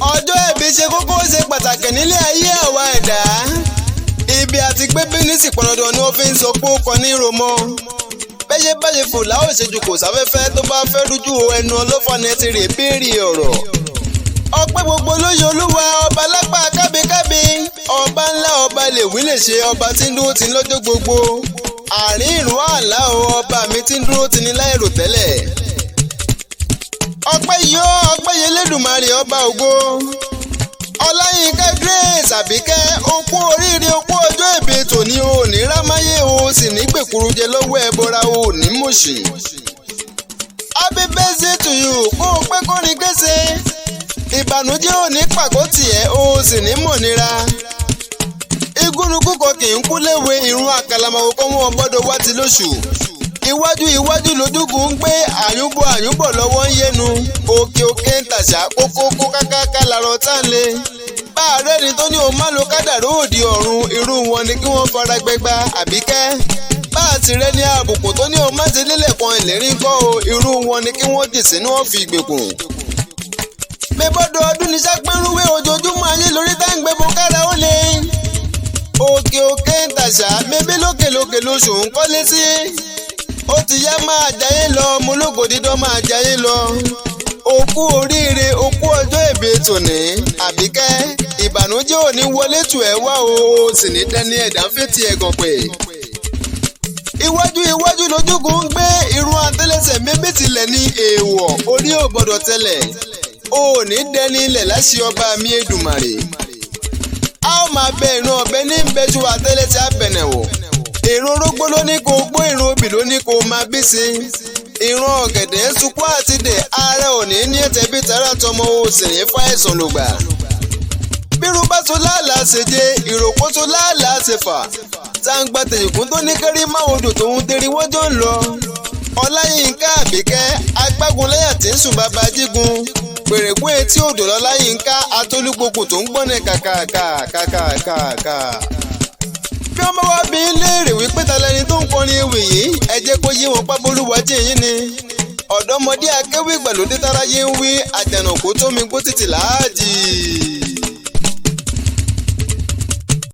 ọjọ́ ìbí ṣe kókó ṣe pàtàkì nílé ayé àwa ẹ̀dá. Ibi àti pé bínísì pọndandan ni wọ́n fi ń sọ pé ó kọ ní romọ́. Bẹ́yẹ báyẹ fò láò ṣe jù kò sáfẹ́fẹ́ tó bá fẹ́ rújú ẹnu ọlọ́fọ̀nẹ́ ti rè béèrè ọ̀rọ̀. Ọpẹ́ gbogbo lóye olúwa ọba lápá kábíkábí. Ọba ńlá ọba lè wí lè ṣe ọba tí ń dúró ti ní lọ́jọ́ gbogbo. Àárín ìrún àlá o ọba mi tí ń dúró ti ní láìrò tẹ́lẹ̀. Ọpẹ́ yọ ọpẹ́ yẹ lẹ́dùnmarè ọba ògo. Ọláyínká Grace Àbíkẹ́ okú oríire okú ọjọ́ ìbí tòní o ní rámáyé o sì ní gbèkúrú jẹ lọ́wọ́ ẹbọra o ní mọ̀ṣì. Happy birthday to you kó o pẹ́ kórin kése. Ìbànújẹ́ ò ní pàgọ́ tiẹ̀ o sì ní mọ̀nira. Igúnnugún kan kì í kú léwe ìrun àkàlàmọ̀wò kọ́ wọn gbọ́dọ̀ wá ti lóṣù. Iwájú lójúkùn ń gbé àyúnbọ̀ lọ́wọ́ ń yẹnu. Òkè ń tàṣà kókó kákáká làrọ̀ tá ń lé. Bá ààrẹ ni tó ní o má lo kádàrú òdì ọ̀run irú wọn ni kí wọ́n fara gbẹgba Àbíkẹ́. Bá àti rẹ ní àbùkù tó ní o má ti lílẹ̀ kan ìlérí kọ́ o irú wọn ni kí wọ́n dì sínú ọ̀fì ìgbèkùn. Mẹ́bọ́dọ̀ ọdún ní sápẹ́rúwé ojoojúmọ́ ayé lórí táǹgbẹ́ bó kára ó lé. Òkè ń tàṣà mẹ́bí lókè lóṣù ń kọ́lé sí. Ó ti yá máa jayé lọ mo lógo dídán máa jayé lọ. Okú oríire okú ọjọ́ ìbí tòní Àbíkẹ́. Ìbànújẹ́ ò ní wọlé tù ẹ́ wá o sì ní dẹ́ni ẹ̀dá ń fètì ẹ̀gàn pé. Iwájú lójúkùn ń gbé irun àtẹ́lẹsẹ̀ mébí tilẹ̀ ní èèwọ̀ orí ò gbọ́dọ̀ tẹ́lẹ̀. O ò ní dẹ́ni ilẹ̀ láṣẹ ọba mi Èdùmàrè. A ó máa bẹ ìran ọ̀bẹ ní bẹ́jú àtẹ́lẹsẹ̀ abẹ̀nẹ̀wò. Ìrun orógbó ló ní kó gbó ìrun obì ló ní kó máa bí sí. Ìrun ọ̀gẹ̀dẹ̀ sunkún àti dè ààrẹ òní ní ẹ̀tẹ̀ bí tara tọmọ o sì ní fáìsàn ló gbà. Bírú bá tó láàlàá ṣe jẹ ìròkó tó láàlàá ṣe fà. Tàǹgbà tẹ̀yìnkún tó ní kẹ́rí máwòdò tòun tẹ̀rí wọ́n jọ ń lọ. Ọláyínká Àbíkẹ́ agbágunlẹ́yà tí ń sùn bàbá jígun. Pèrègún etí odò lọ́láyínká atólúgbòkù tó ń gbọ́nẹ̀ kàkàkàkàkàkà. Bí wọ́n bá wá bí léèrè wípé ta lẹni tó ń kọrin ewì yìí ẹ jẹ́ kó yé wọn Aboluwaji yín ni. Ọ̀dọ́mọdé akéwì ìgbàlódé táráyé ń wí àjànàkú tó mi gbó títì láàjì.